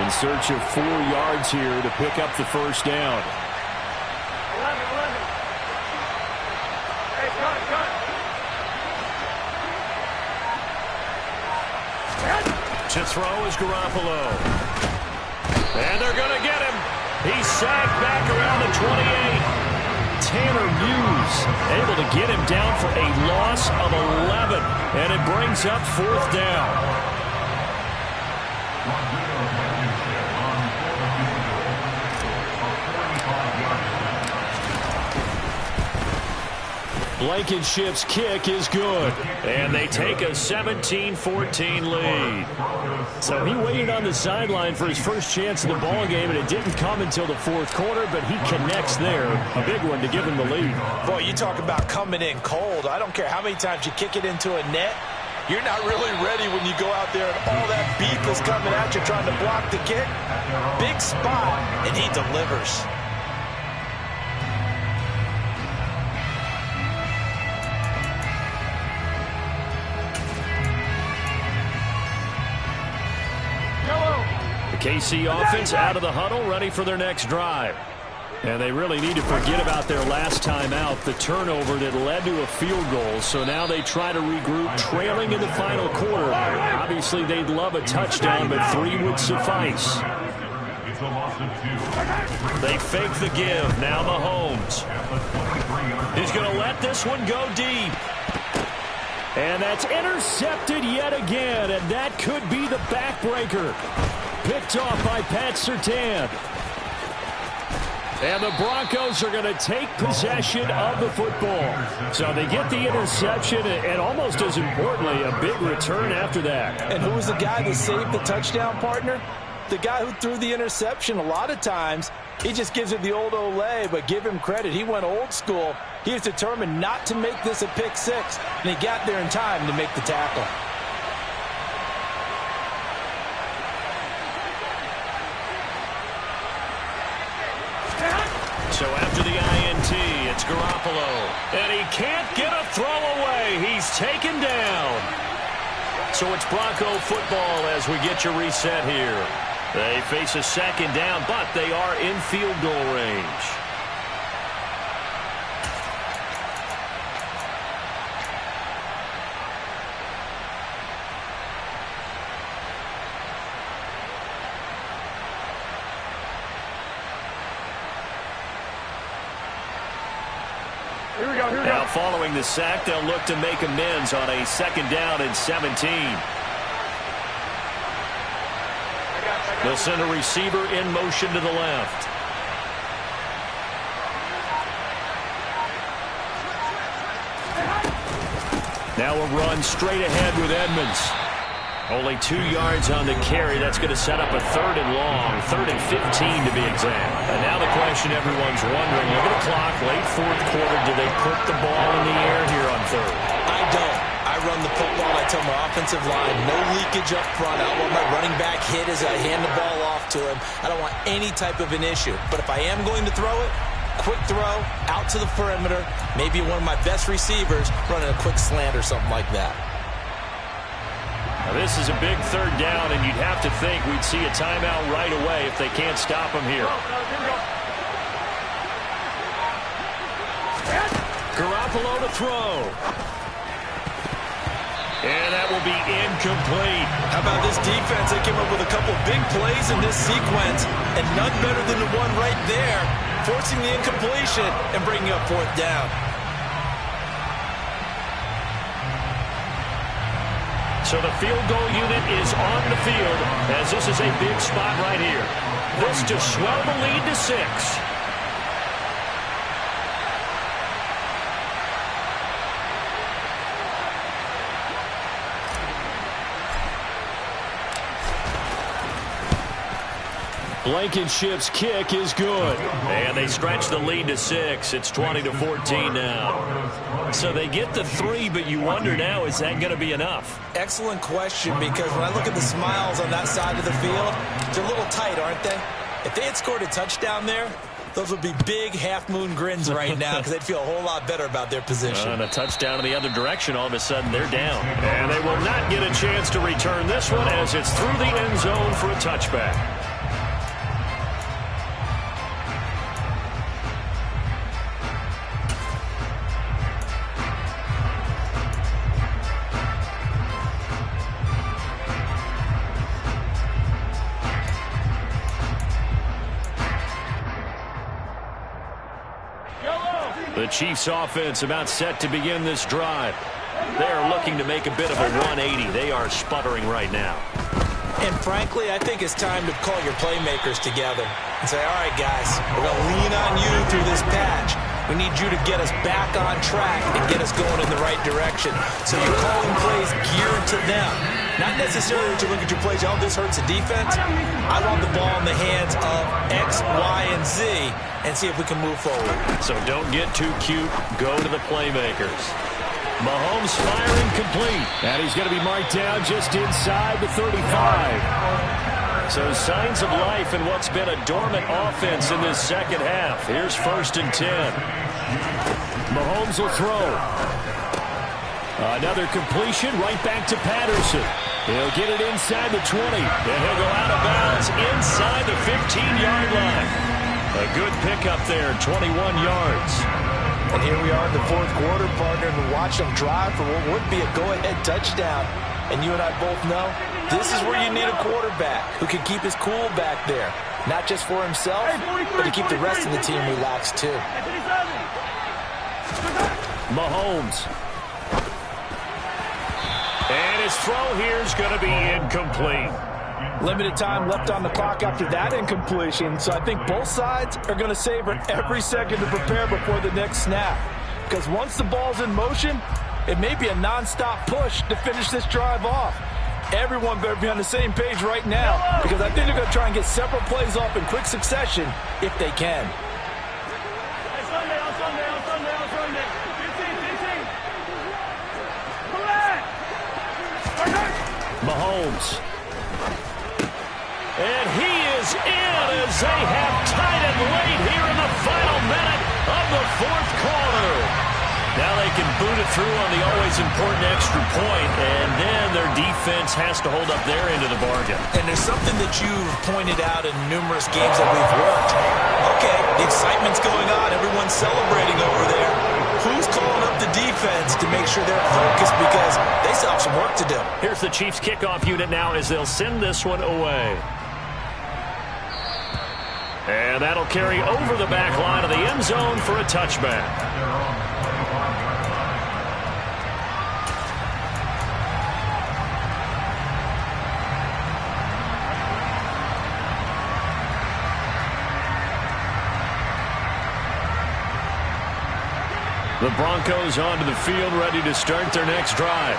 In search of 4 yards here to pick up the first down. To throw is Garoppolo. And they're going to get him. He's sacked back around the 28. Tanner Muse able to get him down for a loss of 11. And it brings up 4th down. Blankenship's kick is good. And they take a 17-14 lead. So he waited on the sideline for his first chance in the ball game, and it didn't come until the 4th quarter, but he connects there. A big one to give him the lead. Boy, you talk about coming in cold. I don't care how many times you kick it into a net. You're not really ready when you go out there and all that beef is coming at you trying to block the kick. Big spot, and he delivers. The KC offense out of the huddle, ready for their next drive. And they really need to forget about their last time out, the turnover that led to a field goal. So now they try to regroup, trailing in the final quarter. Obviously, they'd love a touchdown, but 3 would suffice. They fake the give. Now Mahomes. He's going to let this one go deep. And that's intercepted yet again, and that could be the backbreaker. Picked off by Pat Surtain. And the Broncos are going to take possession of the football. So they get the interception, and almost as importantly, a big return after that. And who was the guy that saved the touchdown, partner? The guy who threw the interception. A lot of times, he just gives it the old Olay, but give him credit. He went old school. He was determined not to make this a pick 6, and he got there in time to make the tackle. So after the INT, it's Garoppolo. And he can't get a throw away. He's taken down. So it's Bronco football as we get your reset here. They face a 2nd down, but they are in field goal range. Now following the sack, they'll look to make amends on a 2nd down and 17. They'll send a receiver in motion to the left. Now a run straight ahead with Edmonds. Only 2 yards on the carry. That's going to set up a 3rd and long, 3rd and 15 to be exact. And now the question everyone's wondering, look at the clock, late 4th quarter, do they put the ball in the air here on 3rd? I don't. I run the football. I tell my offensive line, no leakage up front. I want my running back hit as I hand the ball off to him. I don't want any type of an issue. But if I am going to throw it, quick throw, out to the perimeter, maybe one of my best receivers running a quick slant or something like that. Now this is a big 3rd down, and you'd have to think we'd see a timeout right away if they can't stop him here. Garoppolo to throw. And that will be incomplete. How about this defense? They came up with a couple big plays in this sequence, and none better than the one right there, forcing the incompletion and bringing up 4th down. So the field goal unit is on the field as this is a big spot right here. This to swell the lead to 6. Blankenship's kick is good. And they stretch the lead to 6. It's 20-14 now. So they get the 3, but you wonder now, is that going to be enough? Excellent question, because when I look at the smiles on that side of the field, they're a little tight, aren't they? If they had scored a touchdown there, those would be big half-moon grins right now because they'd feel a whole lot better about their position. And a touchdown in the other direction, all of a sudden they're down. And they will not get a chance to return this one as it's through the end zone for a touchback. The Chiefs offense about set to begin this drive. They are looking to make a bit of a 180. They are sputtering right now. And frankly, I think it's time to call your playmakers together and say, all right, guys, we're going to lean on you through this patch. We need you to get us back on track and get us going in the right direction. So you're calling plays geared to them. Not necessarily to look at your plays, oh, this hurts the defense. I want the ball in the hands of X, Y, and Z and see if we can move forward. So don't get too cute. Go to the playmakers. Mahomes firing complete. And he's going to be marked down just inside the 35. So signs of life in what's been a dormant offense in this second half. Here's 1st and 10. Mahomes will throw. Another completion right back to Patterson. He'll get it inside the 20. And he'll go out of bounds inside the 15-yard line. A good pickup there, 21 yards. And here we are in the 4th quarter, partner, and watch them drive for what would be a go-ahead touchdown. And you and I both know this is where you need a quarterback who can keep his cool back there. Not just for himself, but to keep the rest of the team relaxed too. Mahomes. And his throw here is going to be incomplete. Limited time left on the clock after that incompletion, so I think both sides are going to savor every second to prepare before the next snap. Because once the ball's in motion, it may be a non-stop push to finish this drive off. Everyone better be on the same page right now, because I think they're going to try and get several plays off in quick succession if they can. Mahomes. And he is in as they have tied it late here in the final minute of the 4th quarter. Now they can boot it through on the always important extra point, and then their defense has to hold up their end of the bargain. And there's something that you've pointed out in numerous games that we've worked. Okay, the excitement's going on. Everyone's celebrating over there. Who's calling up the defense to make sure they're focused, because they still have some work to do. Here's the Chiefs kickoff unit now as they'll send this one away. And that'll carry over the back line of the end zone for a touchback. The Broncos onto the field, ready to start their next drive.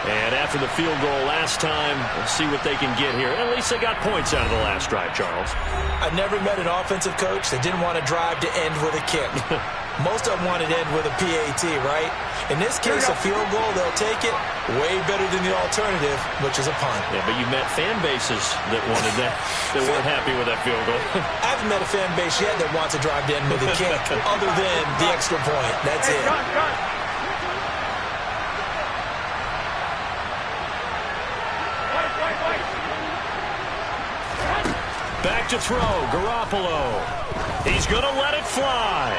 And after the field goal last time, we'll see what they can get here. At least they got points out of the last drive, Charles. I've never met an offensive coach that didn't want to drive to end with a kick. Most of them wanted to end with a PAT, right? In this case, a field goal, they'll take it. Way better than the alternative, which is a punt. Yeah, but you met fan bases that wanted that, that weren't happy with that field goal. I haven't met a fan base yet that wants to drive to end with a kick, other than the extra point. That's it. Back to throw, Garoppolo. He's going to let it fly.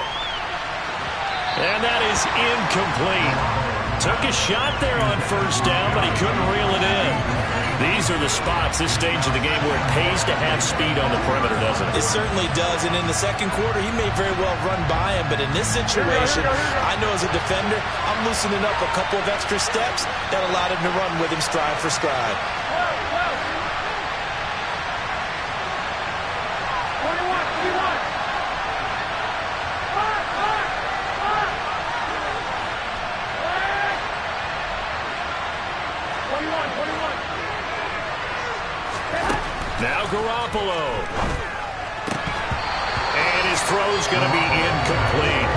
And that is incomplete. Took a shot there on 1st down, but he couldn't reel it in. These are the spots, this stage of the game, where it pays to have speed on the perimeter, doesn't it? It certainly does, and in the 2nd quarter, he may very well run by him, but in this situation, I know as a defender, I'm loosening up a couple of extra steps that allowed him to run with him stride for stride. Now Garoppolo. And his throw's going to be incomplete.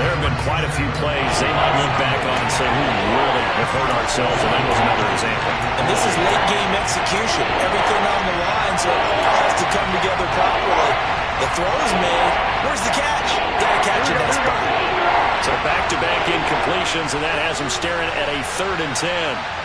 There have been quite a few plays they might look back on and say, we really have hurt ourselves, and that was another example. And this is late-game execution. Everything on the line, so it all has to come together properly. The throw is made. Where's the catch? Got to catch in that spot. So back-to-back incompletions, and that has him staring at a 3rd and 10.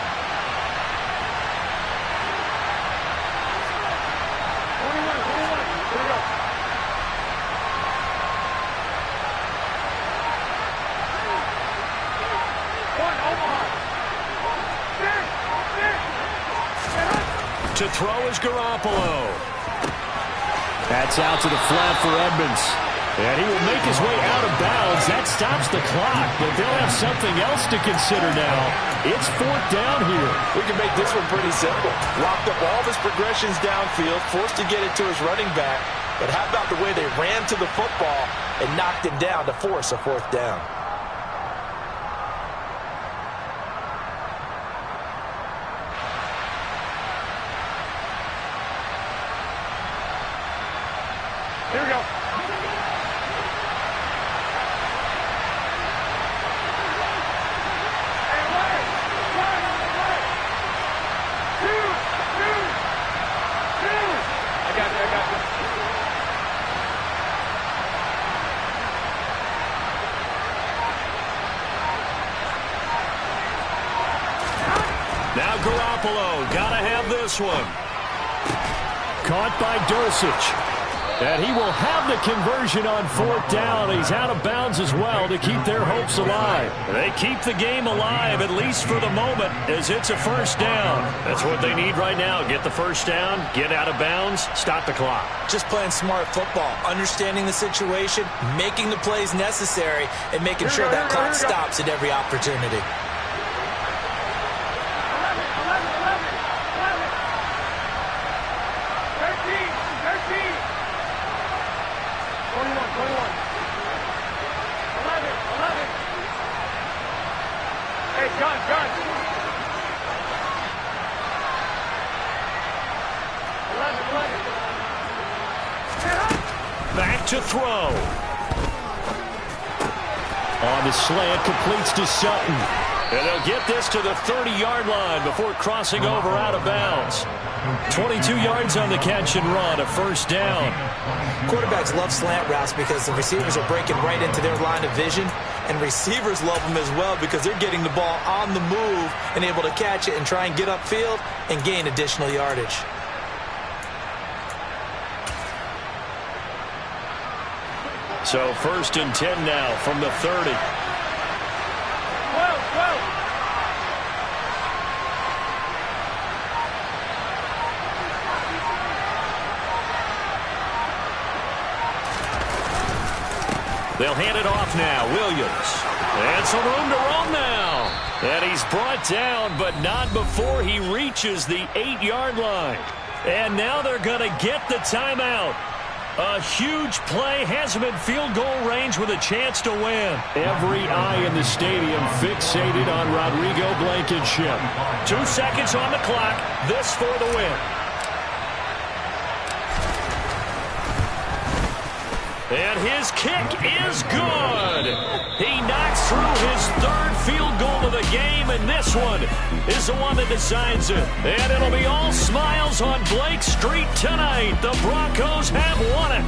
To throw is Garoppolo. That's out to the flat for Edmonds. And he will make his way out of bounds. That stops the clock, but they'll have something else to consider now. It's 4th down here. We can make this one pretty simple. Locked up all of his progressions downfield, forced to get it to his running back. But how about the way they ran to the football and knocked him down to force a 4th down? Here we go. Now Garoppolo, gotta have this one. Caught by Dulcich. And he will have the conversion on 4th down. He's out of bounds as well to keep their hopes alive. They keep the game alive, at least for the moment, as it's a 1st down. That's what they need right now. Get the 1st down, get out of bounds, stop the clock. Just playing smart football, understanding the situation, making the plays necessary, and making sure that clock stops at every opportunity. 11. Back to throw. On the slant, completes to Sutton. And they'll get this to the 30-yard line before crossing over out of bounds. 22 yards on the catch and run, a 1st down. Quarterbacks love slant routes because the receivers are breaking right into their line of vision, and receivers love them as well because they're getting the ball on the move and able to catch it and try and get upfield and gain additional yardage. So 1st and 10 now from the 30. They'll hand it off now. Williams. And some room to roam now. And he's brought down, but not before he reaches the 8-yard line. And now they're going to get the timeout. A huge play has him in field goal range with a chance to win. Every eye in the stadium fixated on Rodrigo Blankenship. 2 seconds on the clock. This for the win. And his kick is good. He knocks through his 3rd field goal of the game, and this one is the one that decides it. And it'll be all smiles on Blake Street tonight. The Broncos have won it.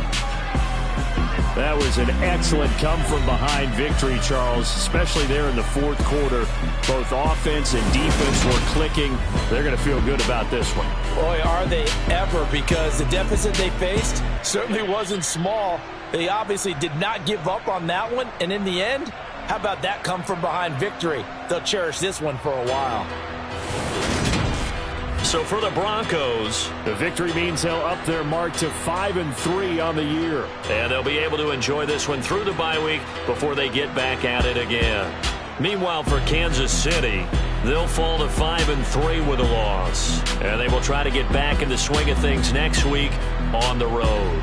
That was an excellent come-from-behind victory, Charles, especially there in the 4th quarter. Both offense and defense were clicking. They're going to feel good about this one. Boy, are they ever, because the deficit they faced certainly wasn't small. They obviously did not give up on that one, and in the end, how about that come-from-behind victory? They'll cherish this one for a while. So for the Broncos, the victory means they'll up their mark to 5-3 on the year. And they'll be able to enjoy this one through the bye week before they get back at it again. Meanwhile, for Kansas City, they'll fall to 5-3 with a loss. And they will try to get back in the swing of things next week on the road.